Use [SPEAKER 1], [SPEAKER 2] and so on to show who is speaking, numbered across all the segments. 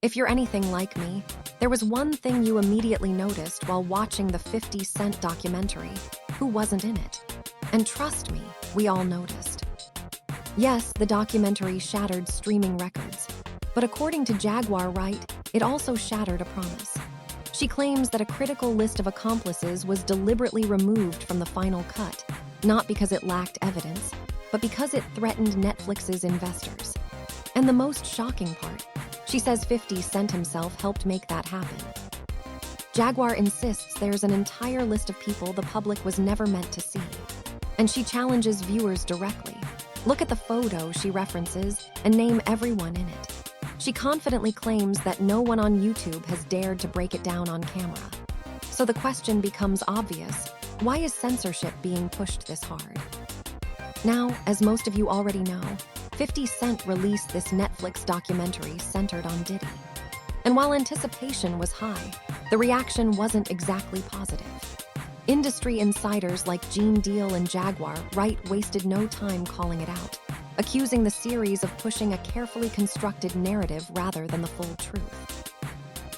[SPEAKER 1] If you're anything like me, there was one thing you immediately noticed while watching the 50 Cent documentary: who wasn't in it. And trust me, we all noticed. Yes, the documentary shattered streaming records, but according to Jaguar Wright, it also shattered a promise. She claims that a critical list of accomplices was deliberately removed from the final cut, not because it lacked evidence, but because it threatened Netflix's investors. And the most shocking part, she says 50 Cent himself helped make that happen. Jaguar insists there's an entire list of people the public was never meant to see. And she challenges viewers directly. Look at the photo she references and name everyone in it. She confidently claims that no one on YouTube has dared to break it down on camera. So the question becomes obvious: why is censorship being pushed this hard? Now, as most of you already know, 50 Cent released this Netflix documentary centered on Diddy. And while anticipation was high, the reaction wasn't exactly positive. Industry insiders like Gene Deal and Jaguar Wright wasted no time calling it out, accusing the series of pushing a carefully constructed narrative rather than the full truth.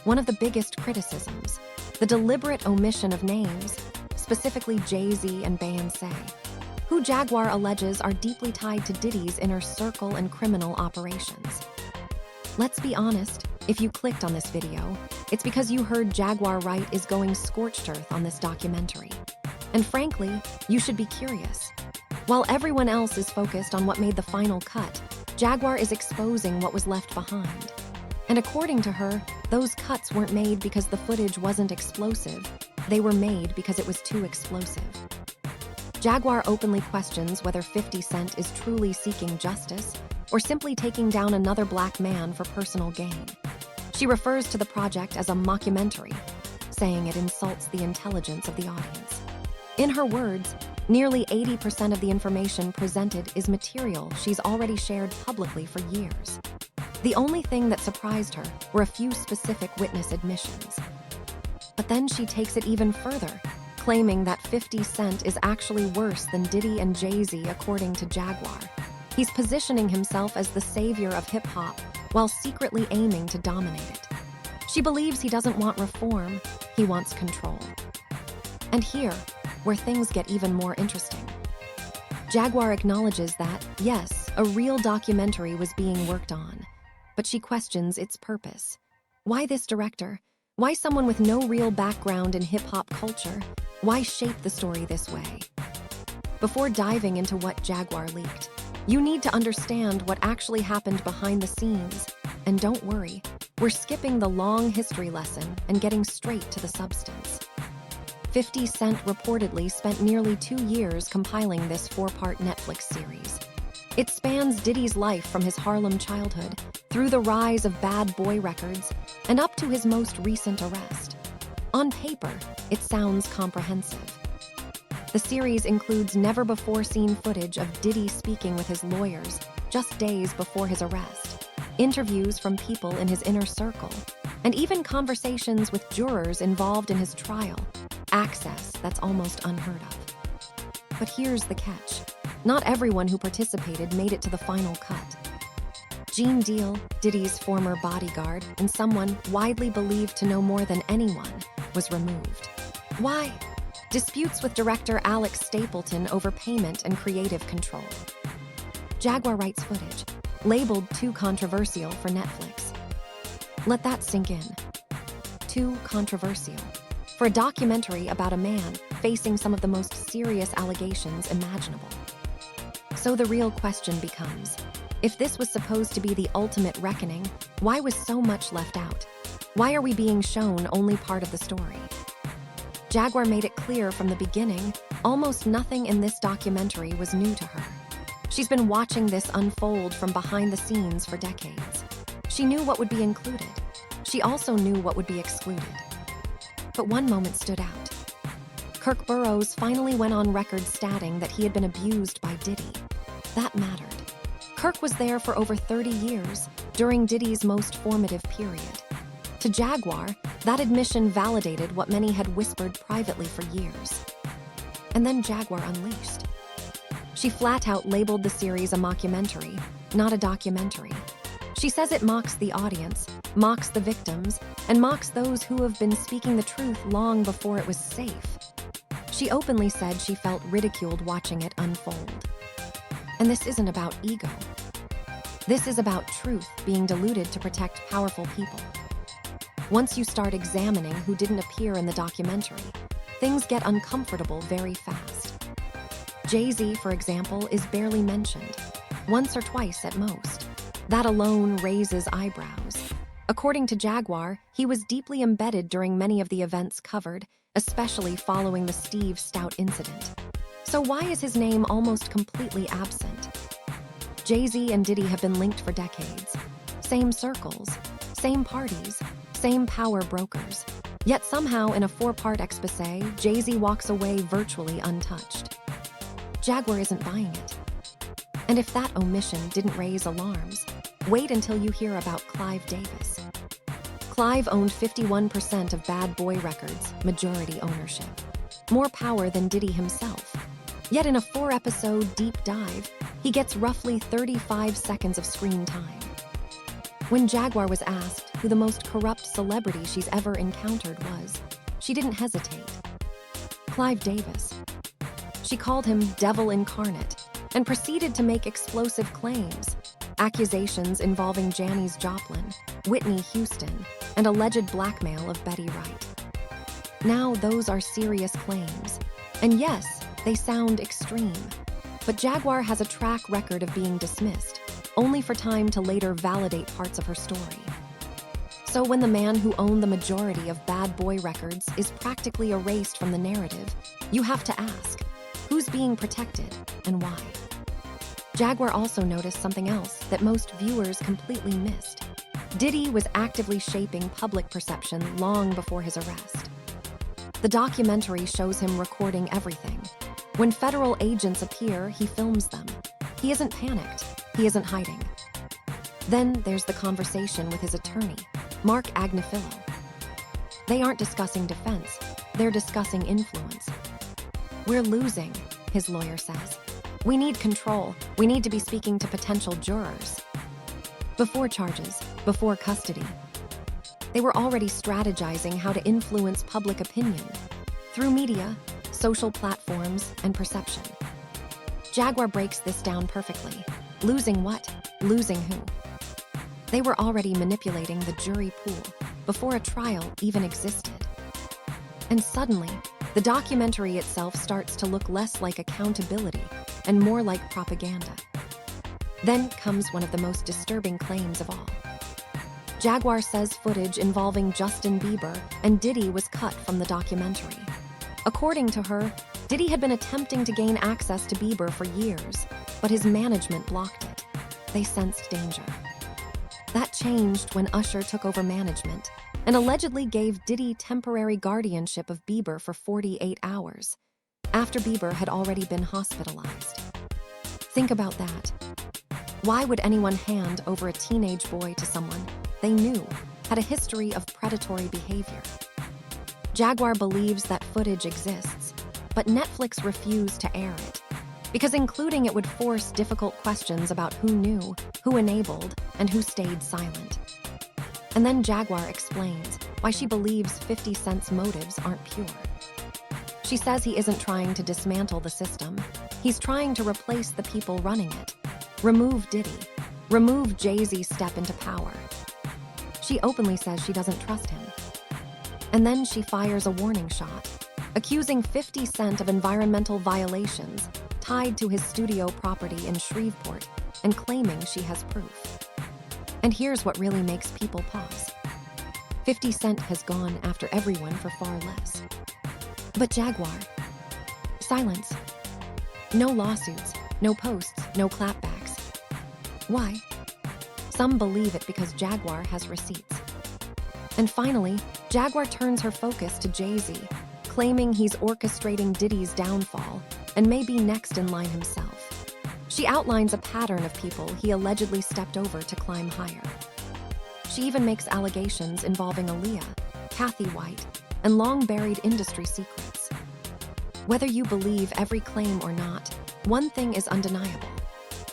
[SPEAKER 1] One of the biggest criticisms, the deliberate omission of names, specifically Jay-Z and Beyoncé, who Jaguar alleges are deeply tied to Diddy's inner circle and criminal operations. Let's be honest, if you clicked on this video, it's because you heard Jaguar Wright is going scorched earth on this documentary. And frankly, you should be curious. While everyone else is focused on what made the final cut, Jaguar is exposing what was left behind. And according to her, those cuts weren't made because the footage wasn't explosive. They were made because it was too explosive. Jaguar openly questions whether 50 Cent is truly seeking justice or simply taking down another black man for personal gain. She refers to the project as a mockumentary, saying it insults the intelligence of the audience. In her words, nearly 80% of the information presented is material she's already shared publicly for years. The only thing that surprised her were a few specific witness admissions. But then she takes it even further, claiming that 50 Cent is actually worse than Diddy and Jay-Z according to Jaguar. He's positioning himself as the savior of hip-hop while secretly aiming to dominate it. She believes he doesn't want reform, he wants control. And here, where things get even more interesting. Jaguar acknowledges that, yes, a real documentary was being worked on, but she questions its purpose. Why this director? Why someone with no real background in hip-hop culture? Why shape the story this way? Before diving into what Jaguar leaked, you need to understand what actually happened behind the scenes. And don't worry, we're skipping the long history lesson and getting straight to the substance. 50 Cent reportedly spent nearly 2 years compiling this 4-part Netflix series. It spans Diddy's life from his Harlem childhood, through the rise of Bad Boy Records, and up to his most recent arrest. On paper, it sounds comprehensive. The series includes never-before-seen footage of Diddy speaking with his lawyers just days before his arrest, interviews from people in his inner circle, and even conversations with jurors involved in his trial, access that's almost unheard of. But here's the catch. Not everyone who participated made it to the final cut. Gene Deal, Diddy's former bodyguard, and someone widely believed to know more than anyone, was removed. Why? Disputes with director Alex Stapleton over payment and creative control. Jaguar Wright's footage, labeled too controversial for Netflix. Let that sink in. Too controversial. For a documentary about a man facing some of the most serious allegations imaginable. So the real question becomes, if this was supposed to be the ultimate reckoning, why was so much left out? Why are we being shown only part of the story? Jaguar made it clear from the beginning, almost nothing in this documentary was new to her. She's been watching this unfold from behind the scenes for decades. She knew what would be included. She also knew what would be excluded. But one moment stood out. Kirk Burrows finally went on record stating that he had been abused by Diddy. That mattered. Kirk was there for over 30 years, during Diddy's most formative period. To Jaguar, that admission validated what many had whispered privately for years. And then Jaguar unleashed. She flat-out labeled the series a mockumentary, not a documentary. She says it mocks the audience, mocks the victims, and mocks those who have been speaking the truth long before it was safe. She openly said she felt ridiculed watching it unfold. And this isn't about ego. This is about truth being diluted to protect powerful people. Once you start examining who didn't appear in the documentary, things get uncomfortable very fast. Jay-Z, for example, is barely mentioned, once or twice at most. That alone raises eyebrows. According to Jaguar, he was deeply embedded during many of the events covered, especially following the Steve Stout incident. So why is his name almost completely absent? Jay-Z and Diddy have been linked for decades. Same circles, same parties, same power brokers. Yet somehow in a 4-part exposé, Jay-Z walks away virtually untouched. Jaguar isn't buying it. And if that omission didn't raise alarms, wait until you hear about Clive Davis. Clive owned 51% of Bad Boy Records, majority ownership. More power than Diddy himself. Yet in a 4-episode deep dive, he gets roughly 35 seconds of screen time. When Jaguar was asked who the most corrupt celebrity she's ever encountered was, she didn't hesitate. Clive Davis. She called him devil incarnate and proceeded to make explosive claims, accusations involving Janis Joplin, Whitney Houston, and alleged blackmail of Betty Wright. Now those are serious claims, and yes, they sound extreme, but Jaguar has a track record of being dismissed, only for time to later validate parts of her story. So when the man who owned the majority of Bad Boy Records is practically erased from the narrative, you have to ask, who's being protected and why? Jaguar also noticed something else that most viewers completely missed. Diddy was actively shaping public perception long before his arrest. The documentary shows him recording everything. When federal agents appear, he films them. He isn't panicked. He isn't hiding. Then there's the conversation with his attorney, Mark Agnifilo. They aren't discussing defense. They're discussing influence. We're losing, his lawyer says. We need control. We need to be speaking to potential jurors. Before charges, before custody. They were already strategizing how to influence public opinion through media, social platforms, and perception. Jaguar breaks this down perfectly. Losing what? Losing who? They were already manipulating the jury pool before a trial even existed. And suddenly, the documentary itself starts to look less like accountability and more like propaganda. Then comes one of the most disturbing claims of all. Jaguar says footage involving Justin Bieber and Diddy was cut from the documentary. According to her, Diddy had been attempting to gain access to Bieber for years, but his management blocked it. They sensed danger. That changed when Usher took over management and allegedly gave Diddy temporary guardianship of Bieber for 48 hours, after Bieber had already been hospitalized. Think about that. Why would anyone hand over a teenage boy to someone they knew had a history of predatory behavior? Jaguar believes that footage exists, but Netflix refused to air it, because including it would force difficult questions about who knew, who enabled, and who stayed silent. And then Jaguar explains why she believes 50 Cent's motives aren't pure. She says he isn't trying to dismantle the system. He's trying to replace the people running it. Remove Diddy. Remove Jay-Z's step into power. She openly says she doesn't trust him. And then she fires a warning shot, accusing 50 Cent of environmental violations tied to his studio property in Shreveport and claiming she has proof. And here's what really makes people pause. 50 Cent has gone after everyone for far less. But Jaguar, silence. No lawsuits, no posts, no clapbacks. Why? Some believe it because Jaguar has receipts. And finally, Jaguar turns her focus to Jay-Z, claiming he's orchestrating Diddy's downfall and may be next in line himself. She outlines a pattern of people he allegedly stepped over to climb higher. She even makes allegations involving Aaliyah, Kathy White, and long-buried industry secrets. Whether you believe every claim or not, one thing is undeniable.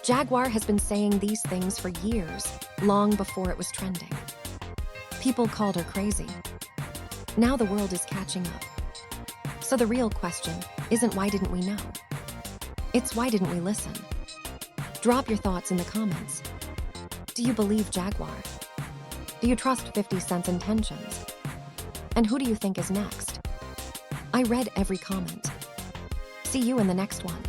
[SPEAKER 1] Jaguar has been saying these things for years, long before it was trending. People called her crazy. Now the world is catching up. So the real question isn't why didn't we know? It's why didn't we listen? Drop your thoughts in the comments. Do you believe Jaguar? Do you trust 50 Cent's intentions? And who do you think is next? I read every comment. See you in the next one.